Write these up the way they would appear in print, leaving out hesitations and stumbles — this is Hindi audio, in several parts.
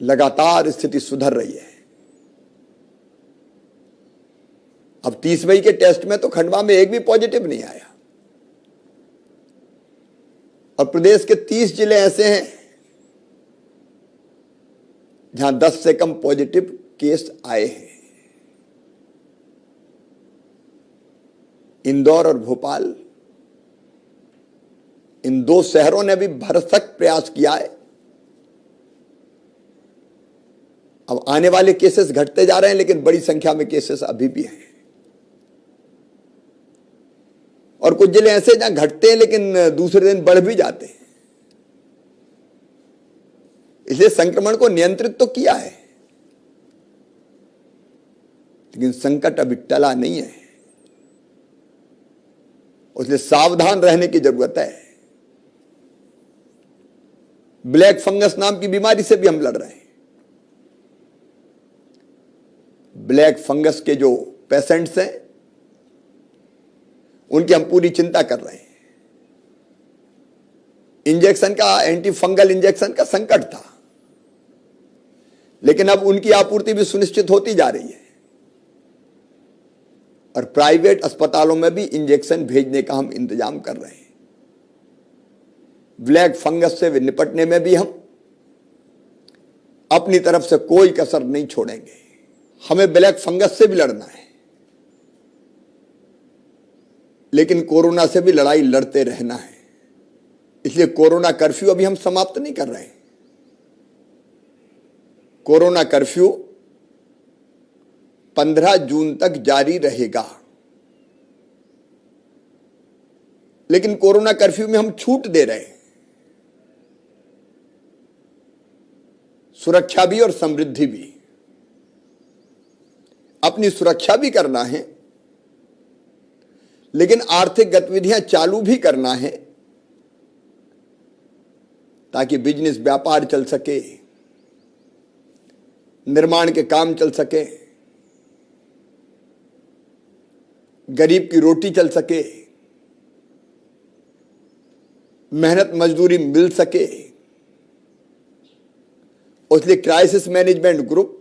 लगातार स्थिति सुधर रही है। अब 30 मई के टेस्ट में तो खंडवा में एक भी पॉजिटिव नहीं आया और प्रदेश के 30 जिले ऐसे हैं जहां 10 से कम पॉजिटिव केस आए हैं। इंदौर और भोपाल, इन दो शहरों ने भी भरसक प्रयास किया है। अब आने वाले केसेस घटते जा रहे हैं, लेकिन बड़ी संख्या में केसेस अभी भी हैं। और कुछ जिले ऐसे जहां घटते हैं लेकिन दूसरे दिन बढ़ भी जाते हैं। इसलिए संक्रमण को नियंत्रित तो किया है, लेकिन संकट अभी टला नहीं है। इसलिए सावधान रहने की जरूरत है। ब्लैक फंगस नाम की बीमारी से भी हम लड़ रहे हैं। ब्लैक फंगस के जो पेशेंट्स हैं उनकी हम पूरी चिंता कर रहे हैं। इंजेक्शन का, एंटी फंगल इंजेक्शन का संकट था, लेकिन अब उनकी आपूर्ति भी सुनिश्चित होती जा रही है और प्राइवेट अस्पतालों में भी इंजेक्शन भेजने का हम इंतजाम कर रहे हैं। ब्लैक फंगस से निपटने में भी हम अपनी तरफ से कोई कसर नहीं छोड़ेंगे। हमें ब्लैक फंगस से भी लड़ना है, लेकिन कोरोना से भी लड़ाई लड़ते रहना है। इसलिए कोरोना कर्फ्यू अभी हम समाप्त नहीं कर रहे हैं। कोरोना कर्फ्यू 15 जून तक जारी रहेगा, लेकिन कोरोना कर्फ्यू में हम छूट दे रहे हैं। सुरक्षा भी और समृद्धि भी। अपनी सुरक्षा भी करना है, लेकिन आर्थिक गतिविधियां चालू भी करना है, ताकि बिजनेस, व्यापार चल सके, निर्माण के काम चल सके, गरीब की रोटी चल सके, मेहनत मजदूरी मिल सके। इसलिए क्राइसिस मैनेजमेंट ग्रुप,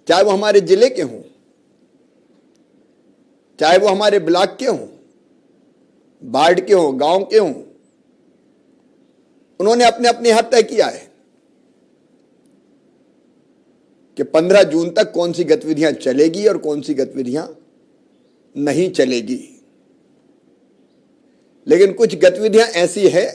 चाहे वो हमारे जिले के हों, चाहे वो हमारे ब्लॉक के हों, वार्ड के हों, गांव के हों, उन्होंने अपने अपने हद तय किया है कि 15 जून तक कौन सी गतिविधियां चलेगी और कौन सी गतिविधियां नहीं चलेगी। लेकिन कुछ गतिविधियां ऐसी है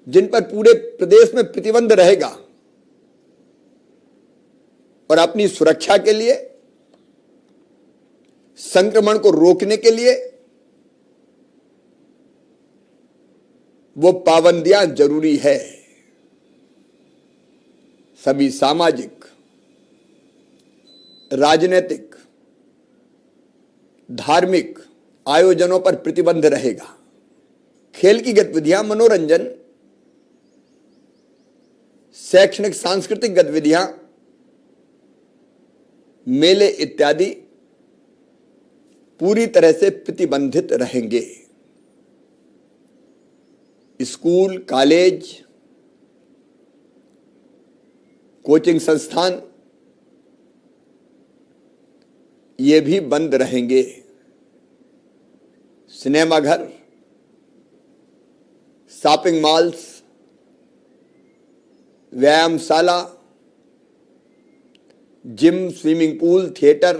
जिन पर पूरे प्रदेश में प्रतिबंध रहेगा और अपनी सुरक्षा के लिए, संक्रमण को रोकने के लिए वो पाबंदियां जरूरी है। सभी सामाजिक, राजनीतिक, धार्मिक आयोजनों पर प्रतिबंध रहेगा। खेल की गतिविधियां, मनोरंजन, शैक्षणिक सांस्कृतिक गतिविधियां, मेले इत्यादि पूरी तरह से प्रतिबंधित रहेंगे। स्कूल, कॉलेज, कोचिंग संस्थान ये भी बंद रहेंगे। सिनेमाघर, शॉपिंग मॉल्स, व्यायामशाला, gym, swimming pool, theatre,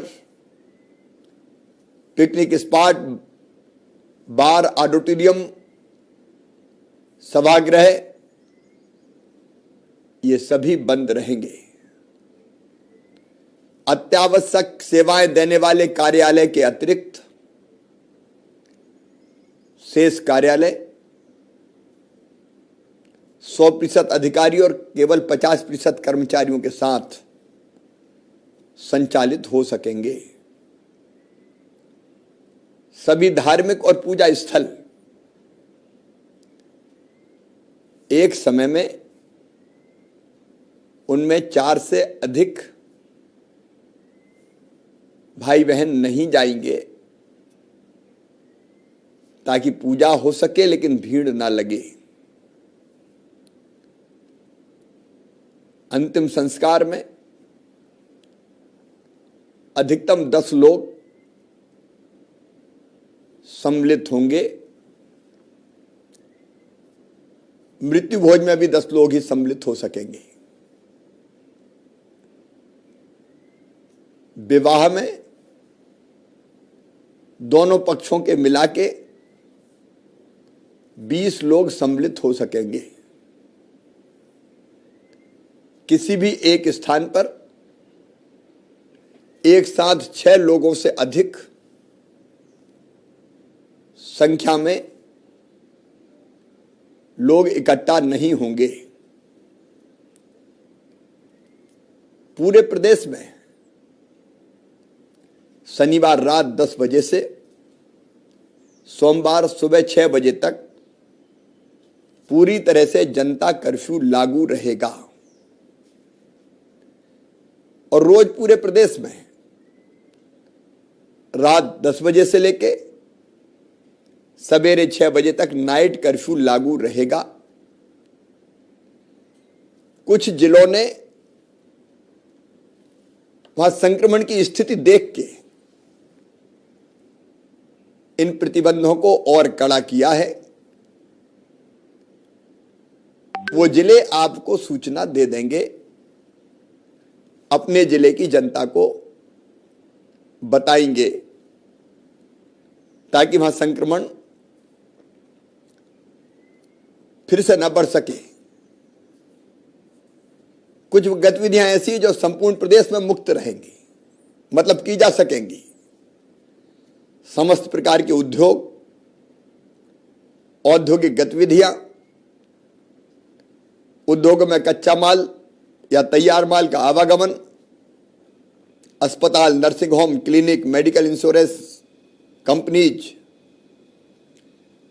picnic spot, bar, auditorium, सभागृह ये सभी बंद रहेंगे। अत्यावश्यक सेवाएं देने वाले कार्यालय के अतिरिक्त शेष कार्यालय 100% अधिकारी और केवल 50% कर्मचारियों के साथ संचालित हो सकेंगे। सभी धार्मिक और पूजा स्थल एक समय में उनमें 4 से अधिक भाई बहन नहीं जाएंगे, ताकि पूजा हो सके लेकिन भीड़ ना लगे। अंतिम संस्कार में अधिकतम 10 लोग सम्मिलित होंगे। मृत्यु भोज में भी 10 लोग ही सम्मिलित हो सकेंगे। विवाह में दोनों पक्षों के मिला के 20 लोग सम्मिलित हो सकेंगे। किसी भी एक स्थान पर एक साथ 6 लोगों से अधिक संख्या में लोग इकट्ठा नहीं होंगे। पूरे प्रदेश में शनिवार रात 10 बजे से सोमवार सुबह 6 बजे तक पूरी तरह से जनता कर्फ्यू लागू रहेगा और रोज पूरे प्रदेश में रात 10 बजे से लेके सवेरे 6 बजे तक नाइट कर्फ्यू लागू रहेगा। कुछ जिलों ने वहां संक्रमण की स्थिति देख के इन प्रतिबंधों को और कड़ा किया है। वो जिले आपको सूचना दे देंगे, अपने जिले की जनता को बताएंगे ताकि वहां संक्रमण फिर से न बढ़ सके। कुछ गतिविधियां ऐसी हैं जो संपूर्ण प्रदेश में मुक्त रहेंगी, मतलब की जा सकेंगी। समस्त प्रकार के उद्योग, औद्योगिक गतिविधियां, उद्योग में कच्चा माल या तैयार माल का आवागमन, अस्पताल, nursing home, clinic, medical insurance companies,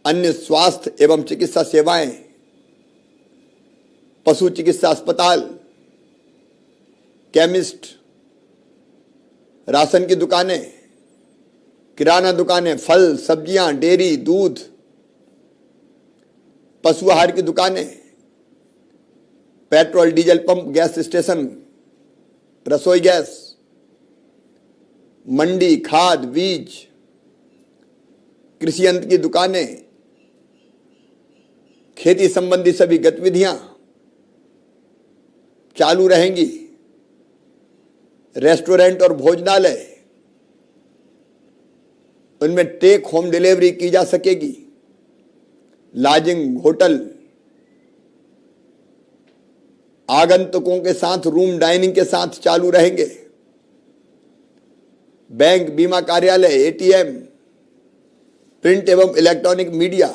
अन्य स्वास्थ्य एवं चिकित्सा सेवाएं, पशु चिकित्सा अस्पताल, केमिस्ट, राशन की दुकानें, किराना दुकानें, फल सब्जियां, डेयरी, दूध, पशु आहार की दुकानें, petrol diesel pump, gas station, रसोई गैस, मंडी, खाद बीज, कृषि यंत्र की दुकानें, खेती संबंधी सभी गतिविधियां चालू रहेंगी। रेस्टोरेंट और भोजनालय, उनमें टेक होम डिलीवरी की जा सकेगी। लॉजिंग, होटल, आगंतुकों के साथ रूम डाइनिंग के साथ चालू रहेंगे। बैंक, बीमा कार्यालय, एटीएम, प्रिंट एवं electronic media,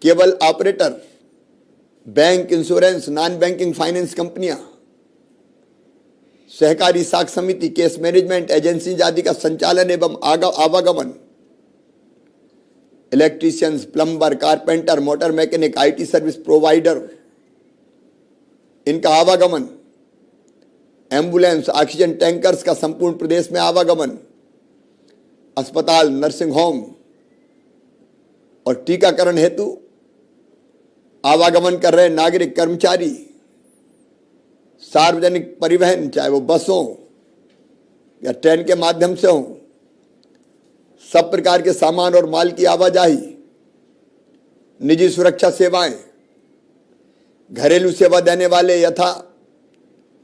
cable operator, bank, insurance, non banking finance कंपनियां, सहकारी साख समिति, केस मैनेजमेंट एजेंसी आदि का संचालन एवं आवागमन, electricians, plumber, carpenter, motor mechanic, IT service provider, इनका आवागमन, एम्बुलेंस, ऑक्सीजन टैंकर्स का संपूर्ण प्रदेश में आवागमन, अस्पताल, नर्सिंग होम और टीकाकरण हेतु आवागमन कर रहे नागरिक, कर्मचारी, सार्वजनिक परिवहन, चाहे वो बसों या ट्रेन के माध्यम से हो, सब प्रकार के सामान और माल की आवाजाही, निजी सुरक्षा सेवाएं, घरेलू सेवा देने वाले यथा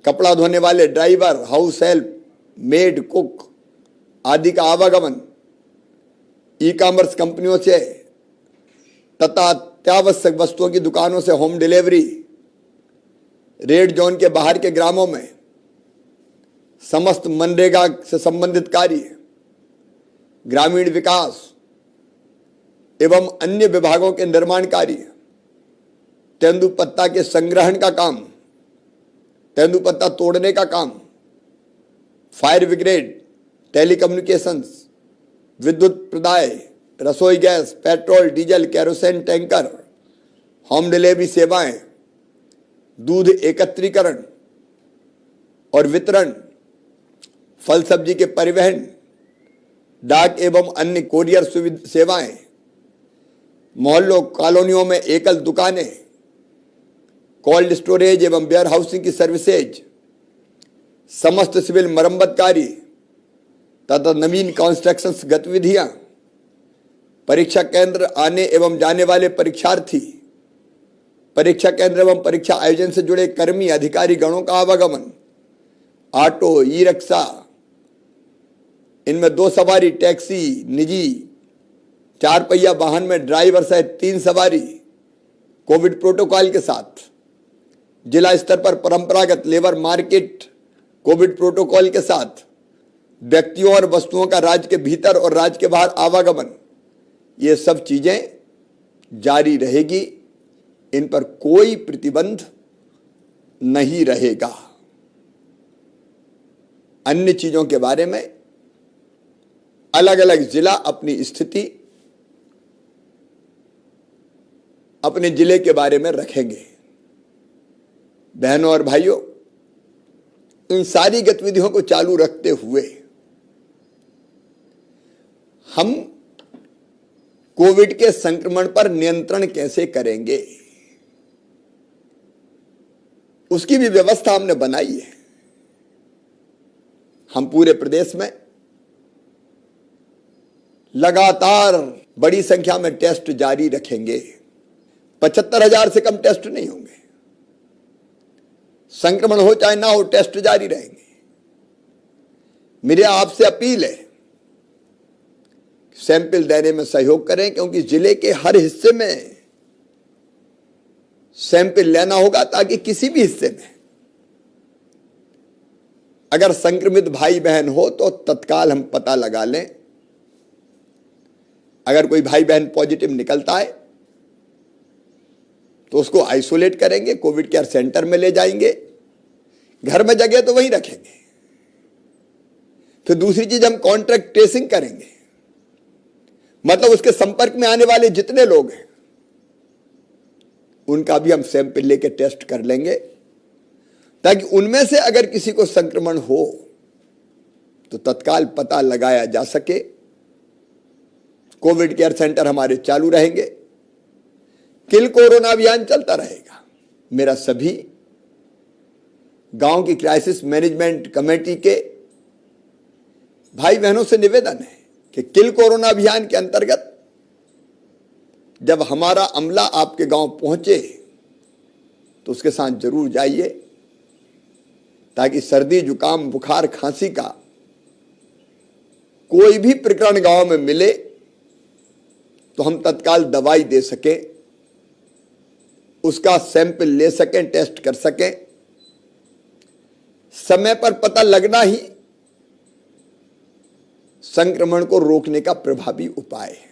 कपड़ा धोने वाले, driver, house help, made, cook आदि का आवागमन, ई कॉमर्स कंपनियों से तथा अत्यावश्यक वस्तुओं की दुकानों से होम डिलीवरी, रेड जोन के बाहर के ग्रामों में समस्त मनरेगा से संबंधित कार्य, ग्रामीण विकास एवं अन्य विभागों के निर्माण कार्य, तेंदुपत्ता के संग्रहण का काम, तेंदुपत्ता तोड़ने का काम, फायर ब्रिगेड, टेलीकम्युनिकेशंस, विद्युत प्रदाय, रसोई gas, petrol diesel, kerosene tanker, home delivery सेवाएं, दूध एकत्रीकरण और वितरण, फल सब्जी के परिवहन, डाक एवं अन्य कोरियर सेवाएं, मोहल्लों कॉलोनियों में एकल दुकानें, कोल्ड स्टोरेज एवं वेयर हाउसिंग की सर्विसेज, समस्त सिविल मरम्मत कार्य तथा नवीन कंस्ट्रक्शन गतिविधियां, परीक्षा केंद्र आने एवं जाने वाले परीक्षार्थी, परीक्षा केंद्र एवं परीक्षा आयोजन से जुड़े कर्मी अधिकारी गणों का आवागमन, ऑटो, ई रिक्शा, इनमें 2 सवारी टैक्सी, निजी 4 पहिया वाहन में ड्राइवर सहित 3 सवारी कोविड प्रोटोकॉल के साथ, जिला स्तर पर परंपरागत लेबर मार्केट कोविड प्रोटोकॉल के साथ व्यक्तियों और वस्तुओं का राज्य के भीतर और राज्य के बाहर आवागमन, ये सब चीजें जारी रहेगी। इन पर कोई प्रतिबंध नहीं रहेगा। अन्य चीजों के बारे में अलग अलग जिला अपनी स्थिति अपने जिले के बारे में रखेंगे। बहनों और भाइयों, इन सारी गतिविधियों को चालू रखते हुए हम कोविड के संक्रमण पर नियंत्रण कैसे करेंगे, उसकी भी व्यवस्था हमने बनाई है। हम पूरे प्रदेश में लगातार बड़ी संख्या में टेस्ट जारी रखेंगे। 75,000 से कम टेस्ट नहीं होंगे। संक्रमण हो चाहे ना हो, टेस्ट जारी रहेंगे। मेरी आपसे अपील है, सैंपल देने में सहयोग करें, क्योंकि जिले के हर हिस्से में सैंपल लेना होगा, ताकि किसी भी हिस्से में अगर संक्रमित भाई बहन हो तो तत्काल हम पता लगा लें। अगर कोई भाई बहन पॉजिटिव निकलता है तो उसको आइसोलेट करेंगे, कोविड केयर सेंटर में ले जाएंगे, घर में जगह तो वहीं रखेंगे। फिर दूसरी चीज, हम कॉन्ट्रैक्ट ट्रेसिंग करेंगे, मतलब उसके संपर्क में आने वाले जितने लोग हैं उनका भी हम सैंपल लेके टेस्ट कर लेंगे, ताकि उनमें से अगर किसी को संक्रमण हो तो तत्काल पता लगाया जा सके। कोविड केयर सेंटर हमारे चालू रहेंगे, किल कोरोना अभियान चलता रहेगा। मेरा सभी गांव की क्राइसिस मैनेजमेंट कमेटी के भाई बहनों से निवेदन है कि किल कोरोना अभियान के अंतर्गत जब हमारा अमला आपके गांव पहुंचे तो उसके साथ जरूर जाइए, ताकि सर्दी, जुकाम, बुखार, खांसी का कोई भी प्रकरण गांव में मिले तो हम तत्काल दवाई दे सकें, उसका सैंपल ले सकें, टेस्ट कर सकें। समय पर पता लगना ही संक्रमण को रोकने का प्रभावी उपाय है।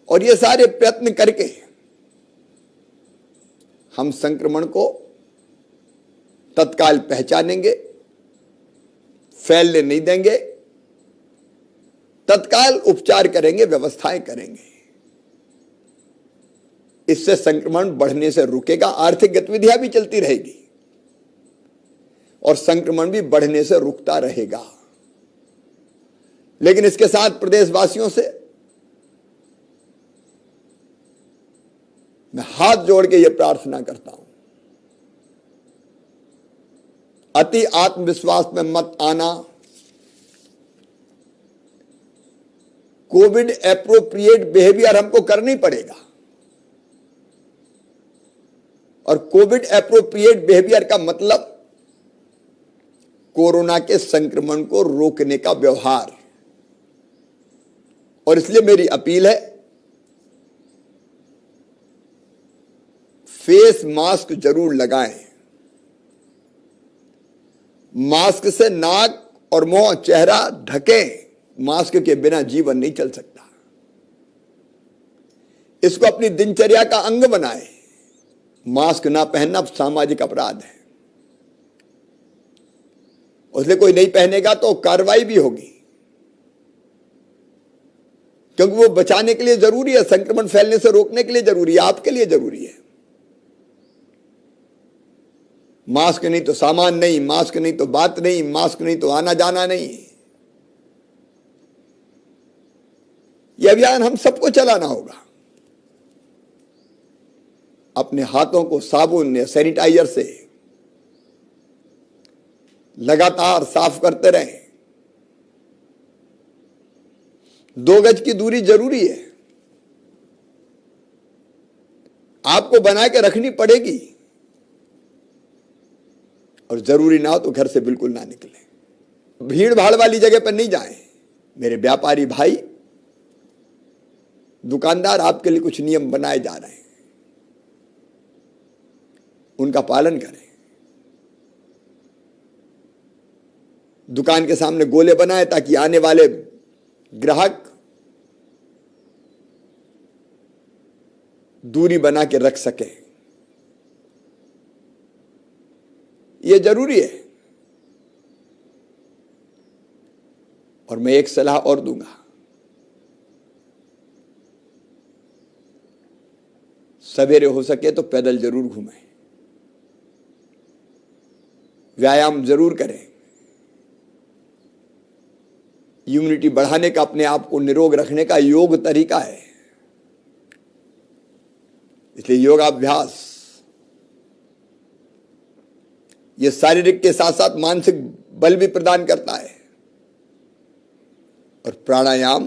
और ये सारे प्रयत्न करके हम संक्रमण को तत्काल पहचानेंगे, फैलने नहीं देंगे, तत्काल उपचार करेंगे, व्यवस्थाएं करेंगे। इससे संक्रमण बढ़ने से रुकेगा, आर्थिक गतिविधियां भी चलती रहेगी और संक्रमण भी बढ़ने से रुकता रहेगा। लेकिन इसके साथ प्रदेशवासियों से मैं हाथ जोड़ के यह प्रार्थना करता हूं, अति आत्मविश्वास में मत आना। कोविड एप्रोप्रिएट बिहेवियर हमको करना ही पड़ेगा, और कोविड एप्रोप्रिएट बिहेवियर का मतलब कोरोना के संक्रमण को रोकने का व्यवहार। और इसलिए मेरी अपील है, फेस मास्क जरूर लगाएं। मास्क से नाक और मुंह, चेहरा ढकें। मास्क के बिना जीवन नहीं चल सकता। इसको अपनी दिनचर्या का अंग बनाएं। मास्क ना पहनना सामाजिक अपराध है, उसलिए कोई नहीं पहनेगा तो कार्रवाई भी होगी, क्योंकि वो बचाने के लिए जरूरी है, संक्रमण फैलने से रोकने के लिए जरूरी है, आपके लिए जरूरी है। मास्क नहीं तो सामान नहीं, मास्क नहीं तो बात नहीं, मास्क नहीं तो आना जाना नहीं। यह अभियान हम सबको चलाना होगा। अपने हाथों को साबुन या सैनिटाइजर से लगातार साफ करते रहें। 2 गज की दूरी जरूरी है, आपको बना के रखनी पड़ेगी, और जरूरी ना हो तो घर से बिल्कुल ना निकलें। भीड़ भाड़ वाली जगह पर नहीं जाएं। मेरे व्यापारी भाई, दुकानदार, आपके लिए कुछ नियम बनाए जा रहे हैं, उनका पालन करें। दुकान के सामने गोले बनाए ताकि आने वाले ग्राहक दूरी बना के रख सके। यह जरूरी है। और मैं एक सलाह और दूंगा, सवेरे हो सके तो पैदल जरूर घूमें, व्यायाम जरूर करें। इम्यूनिटी बढ़ाने का, अपने आप को निरोग रखने का योग तरीका है। इसलिए योगाभ्यास ये शारीरिक के साथ साथ मानसिक बल भी प्रदान करता है। और प्राणायाम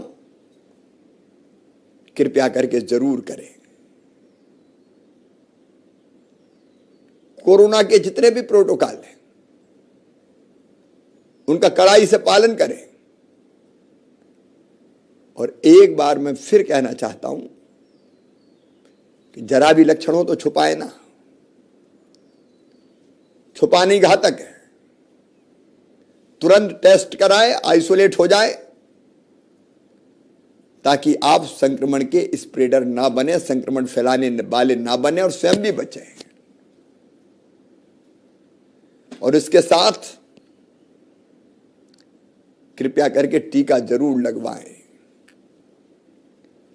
कृपया करके जरूर करें। कोरोना के जितने भी प्रोटोकॉल हैं उनका कड़ाई से पालन करें। और एक बार मैं फिर कहना चाहता हूं कि जरा भी लक्षण हो तो छुपाए ना। छुपाना ही घातक है। तुरंत टेस्ट कराए, आइसोलेट हो जाए, ताकि आप संक्रमण के स्प्रेडर ना बने, संक्रमण फैलाने वाले ना बने, और स्वयं भी बचें। और इसके साथ कृपया करके टीका जरूर लगवाएं।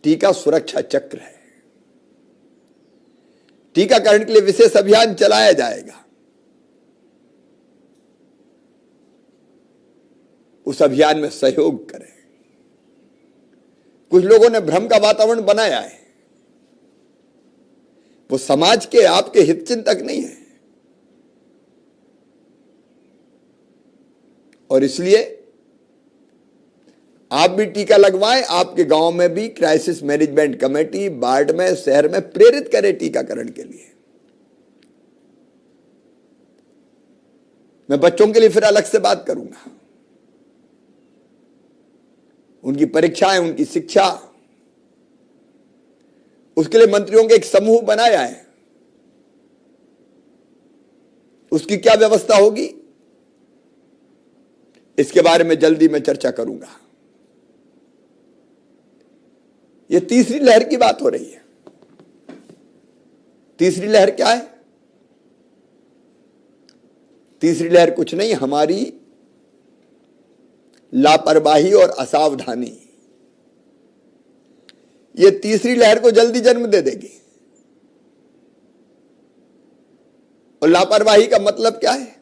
टीका सुरक्षा चक्र है। टीकाकरण के लिए विशेष अभियान चलाया जाएगा। उस अभियान में सहयोग करें। कुछ लोगों ने भ्रम का वातावरण बनाया है, वो समाज के, आपके हितचिंतक नहीं है। और इसलिए आप भी टीका लगवाएं। आपके गांव में भी क्राइसिस मैनेजमेंट कमेटी, वार्ड में, शहर में प्रेरित करें टीकाकरण के लिए। मैं बच्चों के लिए फिर अलग से बात करूंगा। उनकी परीक्षाएं, उनकी शिक्षा, उसके लिए मंत्रियों के एक समूह बनाया है। उसकी क्या व्यवस्था होगी, इसके बारे में जल्दी मैं चर्चा करूंगा। यह तीसरी लहर की बात हो रही है। तीसरी लहर क्या है? तीसरी लहर कुछ नहीं, हमारी लापरवाही और असावधानी। यह तीसरी लहर को जल्दी जन्म दे देगी। और लापरवाही का मतलब क्या है?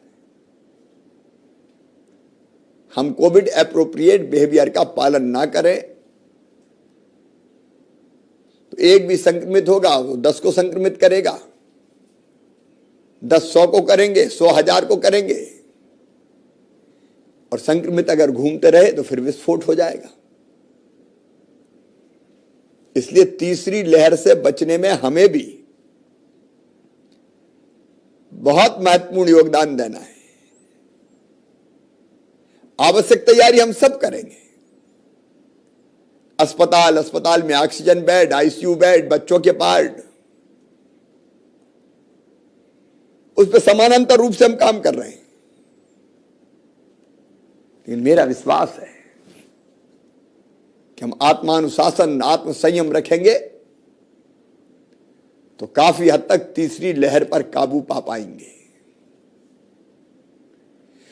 हम कोविड एप्रोप्रिएट बिहेवियर का पालन ना करें तो एक भी संक्रमित होगा वो 10 को संक्रमित करेगा, 10 100 को करेंगे, 100 1000 को करेंगे। और संक्रमित अगर घूमते रहे तो फिर विस्फोट हो जाएगा। इसलिए तीसरी लहर से बचने में हमें भी बहुत महत्वपूर्ण योगदान देना है। आवश्यक तैयारी हम सब करेंगे। अस्पताल में ऑक्सीजन बेड, आईसीयू बेड, बच्चों के पार्ट, उस पर समानांतर रूप से हम काम कर रहे हैं। लेकिन मेरा विश्वास है कि हम आत्मानुशासन, आत्मसंयम रखेंगे तो काफी हद तक तीसरी लहर पर काबू पा पाएंगे।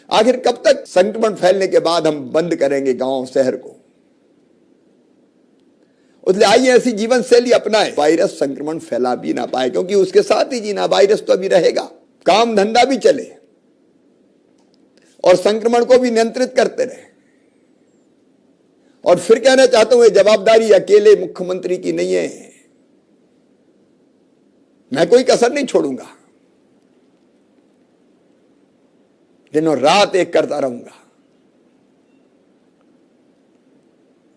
आखिर कब तक संक्रमण फैलने के बाद हम बंद करेंगे गांव शहर को? इसलिए आइए ऐसी जीवन शैली अपनाएं, वायरस संक्रमण फैला भी ना पाए, क्योंकि उसके साथ ही जीना, वायरस तो अभी रहेगा, काम धंधा भी चले और संक्रमण को भी नियंत्रित करते रहे। और फिर कहना चाहता हूं, ये जवाबदारी अकेले मुख्यमंत्री की नहीं है, मैं कोई कसर नहीं छोड़ूंगा, दिनों रात एक करता रहूंगा,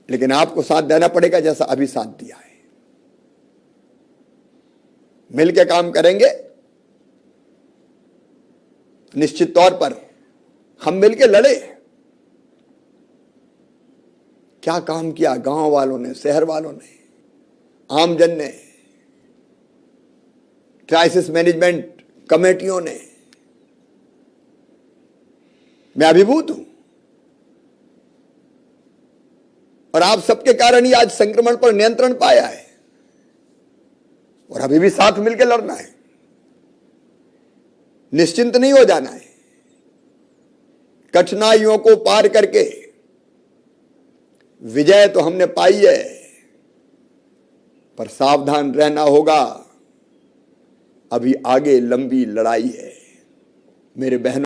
लेकिन आपको साथ देना पड़ेगा जैसा अभी साथ दिया है। मिलकर काम करेंगे, निश्चित तौर पर हम मिलकर लड़े। क्या काम किया गांव वालों ने, शहर वालों ने, आमजन ने, क्राइसिस मैनेजमेंट कमेटियों ने। मैं अभिभूत हूं और आप सबके कारण ही आज संक्रमण पर नियंत्रण पाया है और अभी भी साथ मिलकर लड़ना है, निश्चिंत नहीं हो जाना है। कठिनाइयों को पार करके विजय तो हमने पाई है, पर सावधान रहना होगा, अभी आगे लंबी लड़ाई है मेरे बहनों।